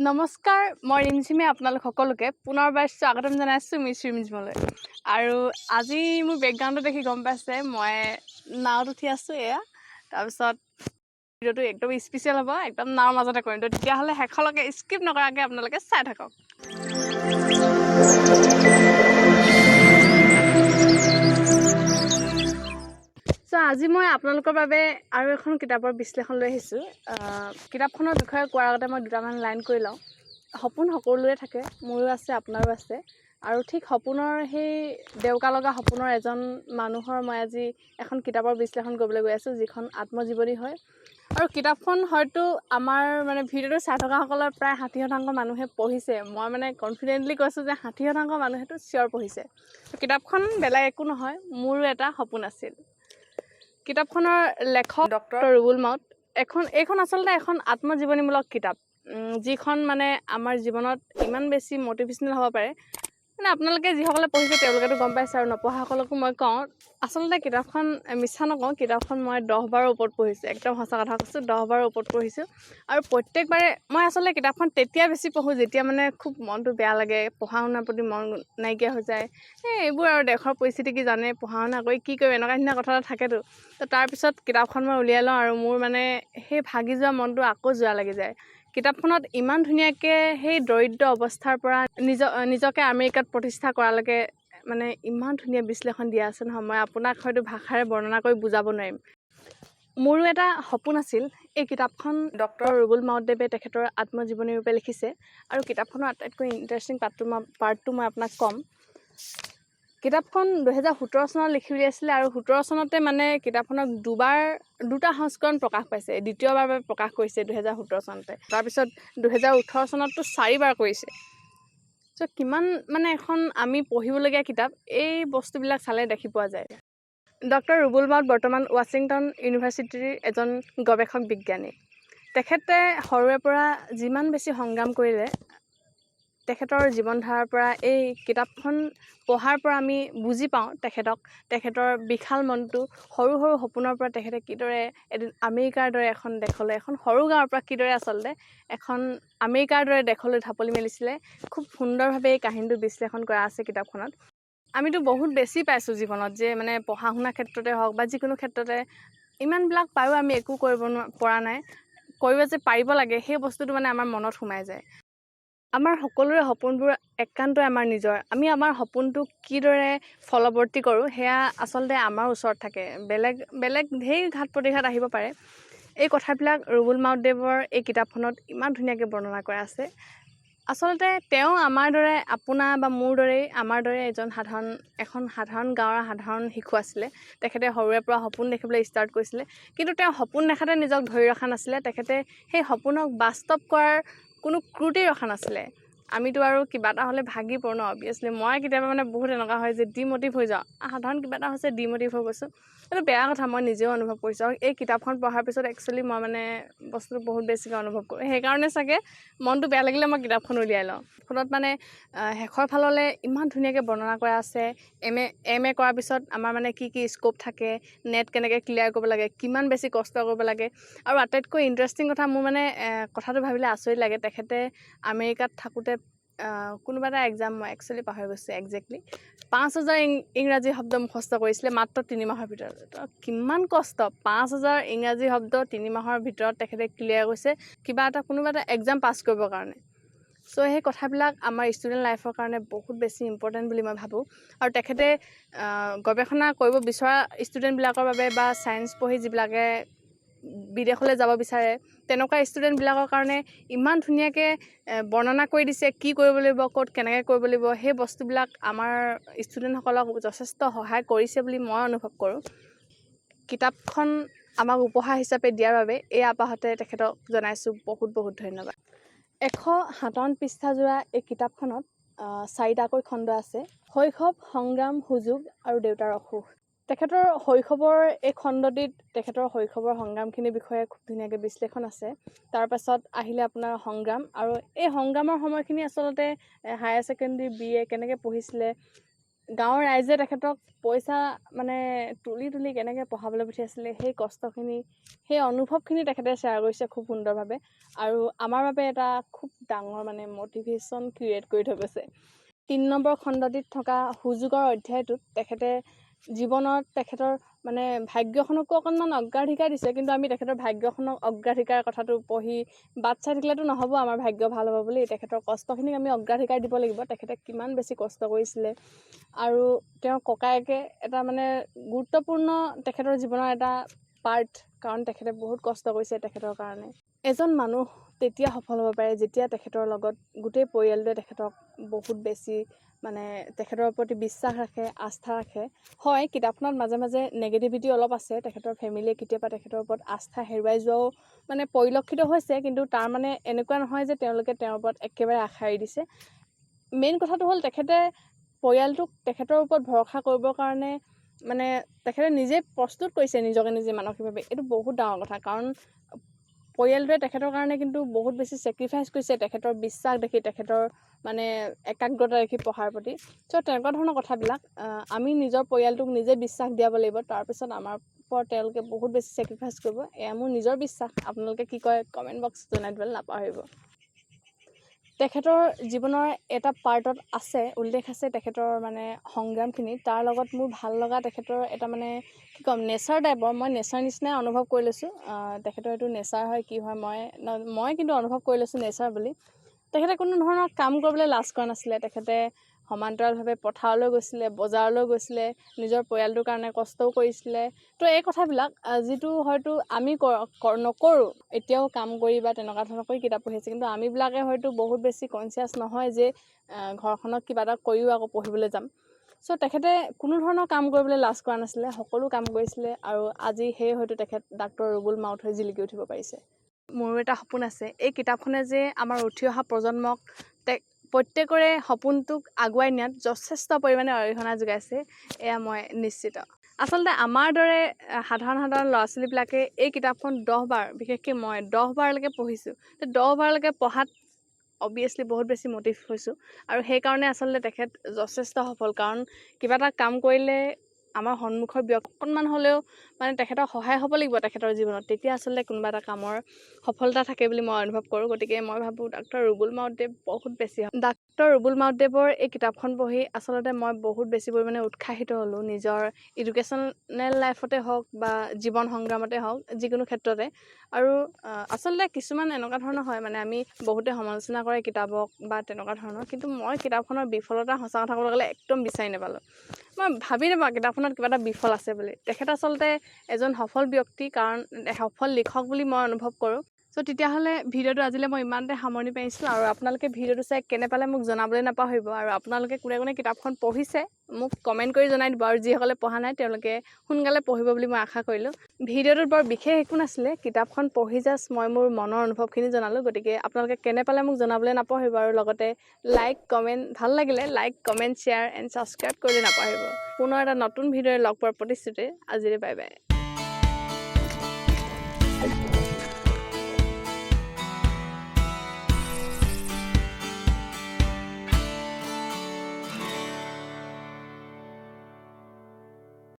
নমস্কাৰ মই ৰিমঝিমে আপোনালোক সকলোকে পুনৰবাৰ স্বাগতম জনাইছো মিছ ৰিমঝিমলৈ আৰু আজি মোৰ বেকগ্ৰাউণ্ডটো দেখি গম পাইছে মই নাওত উঠি আছো এয়া তাৰপিছত ভিডিঅ'টো একদম স্পেচিয়েল হ'ব একদম নাওৰ মাজতে কৰিম তো তেতিয়াহ'লে শেষলৈকে স্কিপ নকৰাকৈ আপোনালোকে চাই থাকক আজি মই আপোনালোকৰ বাবে আৰু এখন কিতাপৰ বিশ্লেষণ লৈ আহিছোঁ কিতাপখনৰ বিষয়ে কোৱাৰ আগতে মই দুটামান লাইন কৈ লওঁ সপোন সকলোৰে থাকে মোৰো আছে আপোনাৰো আছে আৰু ঠিক সপোনৰ সেই দেউকা লগা সপোনৰ এজন মানুহৰ মই আজি এখন কিতাপৰ বিশ্লেষণ কৰিবলৈ গৈ আছোঁ যিখন আত্মজীৱনী হয় আৰু কিতাপখন হয়তো আমাৰ মানে ভিডিঅ'টো চাই থকাসকলৰ প্ৰায় 60% মানুহে পঢ়িছে মই মানে কনফিডেণ্টলি কৈছোঁ যে 60% মানুহেতো চিয়ৰ পঢ়িছে কিতাপখন বেলেগ একো নহয় মোৰো এটা সপোন আছিল কিতাপখনৰ লেখক ডক্টৰ ৰুবুল মাউত এইখন আচলতে এখন আত্মজীৱনীমূলক কিতাপ যিখন মানে আমাৰ জীৱনত ইমান বেছি মটিভেশ্যনেল হ'ব পাৰে মানে আপোনালোকে যিসকলে পঢ়িছে তেওঁলোকেতো গম পাইছে আৰু নপঢ়াসকলকো মই কওঁ আচলতে কিতাপখন মিছা নকওঁ কিতাপখন মই 10 বাৰৰ ওপৰত পঢ়িছোঁ একদম সঁচা কথা কৈছোঁ 10 বাৰৰ ওপৰত পঢ়িছোঁ আৰু প্ৰত্যেকবাৰে মই আচলতে কিতাপখন তেতিয়া বেছি পঢ়োঁ যেতিয়া মানে খুব মনটো বেয়া লাগে পঢ়া শুনাৰ প্ৰতি মন নাইকিয়া হৈ যায় এইবোৰ আৰু দেশৰ পৰিস্থিতি কি জানে পঢ়া শুনা কৰি কি কৰিম এনেকুৱা ধৰণৰ কথা থাকেতো তো তাৰপিছত কিতাপখন মই উলিয়াই লওঁ আৰু মোৰ মানে সেই ভাগি যোৱা মনটো আকৌ যোৱা লাগি যায় কিতাপখনত ইমান ধুনীয়াকৈ সেই দৰিদ্ৰ অৱস্থাৰ পৰা নিজকে আমেৰিকাত প্ৰতিষ্ঠা কৰালৈকে মানে ইমান ধুনীয়া বিশ্লেষণ দিয়া আছে নহয় মই আপোনাক হয়তো ভাষাৰে বৰ্ণনা কৰি বুজাব নোৱাৰিম মোৰো এটা সপোন আছিল এই কিতাপখন ডক্টৰ ৰুবুল মাউতদেৱে তেখেতৰ আত্মজীৱনী ৰূপে লিখিছে আৰু কিতাপখনৰ আটাইতকৈ ইণ্টাৰেষ্টিং পাৰ্টটো মই আপোনাক ক'ম কিতাপখন 2017 চনত লিখি উলিয়াইছিলে আৰু 17 চনতে মানে কিতাপখনক দুটা সংস্কৰণ প্ৰকাশ পাইছে দ্বিতীয়বাৰ প্ৰকাশ কৰিছে 2017 চনতে তাৰপিছত 2018 চনততো 4বাৰ কৰিছে চ' কিমান মানে এখন আমি পঢ়িবলগীয়া কিতাপ এই বস্তুবিলাক চালে দেখি পোৱা যায় ডক্টৰ ৰুবুল মাউত বৰ্তমান ৱাশ্বিংটন ইউনিভাৰ্চিটিৰ এজন গৱেষক বিজ্ঞানী তেখেতে সৰুৰে পৰা যিমান বেছি সংগ্ৰাম কৰিলে তেখেতৰ জীৱন ধাৰাৰ পৰা এই কিতাপখন পঢ়াৰ পৰা আমি বুজি পাওঁ তেখেতৰ বিশাল মনটো সৰু সৰু সপোনৰ পৰা তেখেতে কিদৰে এদিন আমেৰিকাৰ দৰে এখন দেশলৈ এখন সৰু গাঁৱৰ পৰা কিদৰে আচলতে এখন আমেৰিকাৰ দৰে দেশলৈ ঢাপলি মেলিছিলে খুব সুন্দৰভাৱে এই কাহিনীটো বিশ্লেষণ কৰা আছে কিতাপখনত আমিতো বহুত বেছি পাইছোঁ জীৱনত যে মানে পঢ়া শুনা ক্ষেত্ৰতে হওক বা যিকোনো ক্ষেত্ৰতে ইমানবিলাক পায়ো আমি একো কৰিব পৰা নাই কৰিব যে পাৰিব লাগে সেই বস্তুটো মানে আমাৰ মনত সোমাই যায় আমাৰ সকলোৰে সপোনবোৰ একান্তই আমাৰ নিজৰ আমি আমাৰ সপোনটো কিদৰে ফলৱৰ্তী কৰোঁ সেয়া আচলতে আমাৰ ওচৰত থাকে বেলেগ ঢেৰ ঘাত প্ৰতিঘাত আহিব পাৰে এই কথাবিলাক ৰুবুল মাউতদেৱৰ এই কিতাপখনত ইমান ধুনীয়াকৈ বৰ্ণনা কৰা আছে আচলতে তেওঁ আমাৰ দৰে আপোনাৰ বা মোৰ দৰেই আমাৰ দৰে এখন সাধাৰণ গাঁৱৰ সাধাৰণ শিশু আছিলে তেখেতে সৰুৰে পৰা সপোন দেখিবলৈ ষ্টাৰ্ট কৰিছিলে কিন্তু তেওঁ সপোন দেখাতে নিজক ধৰি ৰখা নাছিলে তেখেতে সেই সপোনক বাস্তৱ কৰাৰ কোনো ক্ৰুটি ৰখা নাছিলে আমিতো আৰু কিবা এটা হ'লে ভাগি পৰোঁ ন অবভিয়াছলি মই কেতিয়াবা মানে বহুত এনেকুৱা হয় যে ডিম'টিভ হৈ যাওঁ সাধাৰণ কিবা এটা হৈছে ডিম'টিভ হৈ গৈছোঁ এইটো বেয়া কথা মই নিজেও অনুভৱ কৰিছোঁ আৰু এই কিতাপখন পঢ়াৰ পিছত একচুৱেলি মই মানে বস্তুটো বহুত বেছিকৈ অনুভৱ কৰোঁ সেইকাৰণে চাগে মনটো বেয়া লাগিলে মই কিতাপখন উলিয়াই লওঁ ফলত মানে শেষৰ ফাললৈ ইমান ধুনীয়াকৈ বৰ্ণনা কৰা আছে এম এ কৰাৰ পিছত আমাৰ মানে কি স্ক'প থাকে নেট কেনেকৈ ক্লিয়াৰ কৰিব লাগে কিমান বেছি কষ্ট কৰিব লাগে আৰু আটাইতকৈ ইণ্টাৰেষ্টিং কথা মোৰ মানে কথাটো ভাবিলে আচৰিত লাগে তেখেতে আমেৰিকাত থাকোঁতে কোনোবা এটা এক্সাম মই একচুৱেলি পাহৰি গৈছোঁ একজেক্টলি 5000 ইংৰাজী শব্দ মুখস্থ কৰিছিলে মাত্ৰ 3 মাহৰ ভিতৰত কিমান কষ্ট 5000 ইংৰাজী শব্দ 3 মাহৰ ভিতৰত তেখেতে ক্লিয়াৰ কৰিছে কোনোবা এটা এক্সাম পাছ কৰিবৰ কাৰণে চ' সেই কথাবিলাক আমাৰ ষ্টুডেণ্ট লাইফৰ কাৰণে বহুত বেছি ইম্পৰ্টেণ্ট বুলি মই ভাবোঁ আৰু তেখেতে গৱেষণা কৰিব বিচৰা ষ্টুডেণ্টবিলাকৰ বাবে বা ছায়েন্স পঢ়ি যিবিলাকে বিদেশলৈ যাব বিচাৰে তেনেকুৱা ষ্টুডেণ্টবিলাকৰ কাৰণে ইমান ধুনীয়াকৈ বৰ্ণনা কৰি দিছে কি কৰিব লাগিব ক'ত কেনেকৈ কৰিব লাগিব সেই বস্তুবিলাক আমাৰ ষ্টুডেণ্টসকলক যথেষ্ট সহায় কৰিছে বুলি মই অনুভৱ কৰোঁ কিতাপখন আমাক উপহাৰ হিচাপে দিয়াৰ বাবে এই আপাহতে তেখেতক জনাইছোঁ বহুত বহুত ধন্যবাদ 157 পৃষ্ঠাজোৰা এই কিতাপখনত 4টাকৈ খণ্ড আছে শৈশৱ সংগ্ৰাম সুযোগ আৰু দেউতাৰ অসুখ তেখেতৰ শৈশৱৰ এই খণ্ডটিত তেখেতৰ শৈশৱৰ সংগ্ৰামখিনিৰ বিষয়ে খুব ধুনীয়াকৈ বিশ্লেষণ আছে তাৰ পাছত আহিলে আপোনাৰ সংগ্ৰাম আৰু এই সংগ্ৰামৰ সময়খিনি আচলতে হায়াৰ ছেকেণ্ডেৰী BA কেনেকৈ পঢ়িছিলে গাঁৱৰ ৰাইজে তেখেতক পইচা মানে তুলি তুলি কেনেকৈ পঢ়াবলৈ পঠিয়াইছিলে সেই কষ্টখিনি সেই অনুভৱখিনি তেখেতে শ্বেয়াৰ কৰিছে খুব সুন্দৰভাৱে আৰু আমাৰ বাবে এটা খুব ডাঙৰ মানে মটিভেশ্যন ক্ৰিয়েট কৰি থৈ গৈছে ৩ নম্বৰ খণ্ডটিত থকা সুযোগৰ অধ্যায়টোত তেখেতে জীৱনত তেখেতৰ মানে ভাগ্যখনকো অকণমান অগ্ৰাধিকাৰ দিছে কিন্তু আমি তেখেতৰ ভাগ্যখনক অগ্ৰাধিকাৰ কথাটো পঢ়ি বাট চাই থাকিলেতো নহ'ব আমাৰ ভাগ্য ভাল হ'ব বুলি তেখেতৰ কষ্টখিনিক আমি অগ্ৰাধিকাৰ দিব লাগিব তেখেতে কিমান বেছি কষ্ট কৰিছিলে আৰু তেওঁৰ ককায়েকে এটা মানে গুৰুত্বপূৰ্ণ তেখেতৰ জীৱনৰ এটা পাৰ্ট কাৰণ তেখেতে বহুত কষ্ট কৰিছে তেখেতৰ কাৰণে এজন মানুহ তেতিয়া সফল হ'ব পাৰে যেতিয়া তেখেতৰ লগত গোটেই পৰিয়ালটোৱে তেখেতক বহুত বেছি মানে তেখেতৰ প্ৰতি বিশ্বাস ৰাখে আস্থা ৰাখে হয় কিতাপখনত মাজে মাজে নেগেটিভিটি অলপ আছে তেখেতৰ ফেমিলিয়ে কেতিয়াবা তেখেতৰ ওপৰত আস্থা হেৰুৱাই যোৱাও মানে পৰিলক্ষিত হৈছে কিন্তু তাৰ মানে এনেকুৱা নহয় যে তেওঁলোকে তেওঁৰ ওপৰত একেবাৰে আশা এৰি দিছে মেইন কথাটো হ'ল তেখেতে পৰিয়ালটোক তেখেতৰ ওপৰত ভৰসা কৰিবৰ কাৰণে মানে তেখেতে নিজে প্ৰস্তুত কৰিছে নিজকে নিজে মানসিকভাৱে এইটো বহুত ডাঙৰ কথা কাৰণ পৰিয়ালটোৱে তেখেতৰ কাৰণে কিন্তু বহুত বেছি ছেক্ৰিফাইচ কৰিছে তেখেতৰ বিশ্বাস দেখি তেখেতৰ মানে একাগ্ৰতা দেখি পঢ়াৰ প্ৰতি চ' তেনেকুৱা ধৰণৰ কথাবিলাক আমি নিজৰ পৰিয়ালটোক নিজে বিশ্বাস দিয়াব লাগিব তাৰপিছত আমাৰ ওপৰত তেওঁলোকে বহুত বেছি ছেক্ৰিফাইচ কৰিব এয়া মোৰ নিজৰ বিশ্বাস আপোনালোকে কি কয় কমেণ্ট বক্স জনাই দিবলৈ নাপাহৰিব তেখেতৰ জীৱনৰ এটা পাৰ্টত আছে উল্লেখ আছে তেখেতৰ মানে সংগ্ৰামখিনি তাৰ লগত মোৰ ভাল লগা তেখেতৰ এটা মানে কি ক'ম নেচাৰ টাইপৰ মই নেচাৰ নিচিনাই অনুভৱ কৰি লৈছোঁ তেখেতৰ এইটো নেচাৰ হয় কি হয় মই কিন্তু অনুভৱ কৰি লৈছোঁ নেচাৰ বুলি তেখেতে কোনো ধৰণৰ কাম কৰিবলৈ লাজ কৰা নাছিলে তেখেতে সমান্তৰালভাৱে পথাৰলৈ গৈছিলে বজাৰলৈ গৈছিলে নিজৰ পৰিয়ালটোৰ কাৰণে কষ্টও কৰিছিলে তো এই কথাবিলাক যিটো হয়তো আমি নকৰোঁ এতিয়াও কাম কৰি বা তেনেকুৱা ধৰণৰ কৰি কিতাপ পঢ়িছে কিন্তু আমিবিলাকে হয়তো বহুত বেছি কনচিয়াছ নহয় যে ঘৰখনত কিবা এটা কৰিও আকৌ পঢ়িবলৈ যাম চ' তেখেতে কোনো ধৰণৰ কাম কৰিবলৈ লাজ কৰা নাছিলে সকলো কাম কৰিছিলে আৰু আজি সেই হয়তো তেখেত ডাক্তৰ ৰুবুল মাউত হৈ জিলিকি উঠিব পাৰিছে মোৰো এটা সপোন আছে এই কিতাপখনে যে আমাৰ উঠি অহা প্ৰজন্মক প্ৰত্যেকৰে সপোনটোক আগুৱাই নিয়াত যথেষ্ট পৰিমাণে অৰিহণা যোগাইছে এয়া মই নিশ্চিত আচলতে আমাৰ দৰে সাধাৰণ ল'ৰা ছোৱালীবিলাকে এই কিতাপখন 10 বাৰ বিশেষকৈ মই 10 বাৰলৈকে পঢ়িছোঁ 10 বাৰলৈকে পঢ়াত অবভিয়াছলি বহুত বেছি মটিভ হৈছোঁ আৰু সেইকাৰণে আচলতে তেখেত যথেষ্ট সফল কাৰণ কিবা এটা কাম কৰিলে আমাৰ সন্মুখৰ ব্যক্তি অকণমান হ'লেও মানে তেখেতৰ সহায় হ'ব লাগিব তেখেতৰ জীৱনত তেতিয়া আচলতে কোনোবা এটা কামৰ সফলতা থাকে বুলি মই অনুভৱ কৰোঁ গতিকে মই ভাবোঁ ডাক্তৰ ৰুবুল মাউতদেৱ বহুত বেছি ডাক্তৰ ৰুবুল মাউতদেৱৰ এই কিতাপখন পঢ়ি আচলতে মই বহুত বেছি পৰিমাণে উৎসাহিত হ'লোঁ নিজৰ এডুকেশ্যনেল লাইফতে হওক বা জীৱন সংগ্ৰামতে হওক যিকোনো ক্ষেত্ৰতে আৰু আচলতে কিছুমান এনেকুৱা ধৰণৰ হয় মানে আমি বহুতে সমালোচনা কৰে কিতাপক বা তেনেকুৱা ধৰণৰ কিন্তু মই কিতাপখনৰ বিফলতা সঁচা কথা ক'বলৈ গ'লে একদম বিচাৰি নাপালোঁ মই ভাবি নাপাওঁ কিতাপখনত কিবা এটা বিফল আছে বুলি তেখেত আচলতে এজন সফল ব্যক্তি কাৰণ সফল লিখক বুলি মই অনুভৱ কৰোঁ চ' তেতিয়াহ'লে ভিডিঅ'টো আজিলৈ মই ইমানতে সামৰণি পাৰিছোঁ আৰু আপোনালোকে ভিডিঅ'টো চাই কেনে পালে মোক জনাবলৈ নাপাহৰিব আৰু আপোনালোকে কোনে কোনে কিতাপখন পঢ়িছে মোক কমেণ্ট কৰি জনাই দিব আৰু যিসকলে পঢ়া নাই তেওঁলোকে সোনকালে পঢ়িব বুলি মই আশা কৰিলোঁ ভিডিঅ'টোত বৰ বিশেষ একো নাছিলে কিতাপখন পঢ়ি জাষ্ট মই মোৰ মনৰ অনুভৱখিনি জনালোঁ গতিকে আপোনালোকে কেনে পালে মোক জনাবলৈ নাপাহৰিব আৰু লগতে লাইক কমেণ্ট ভাল লাগিলে like comment share and subscribe কৰিবলৈ নাপাহৰিব পুনৰ এটা নতুন ভিডিঅ'ৰে লগ পোৱাৰ প্ৰতিশ্ৰুতি আজিলৈ বাই বাই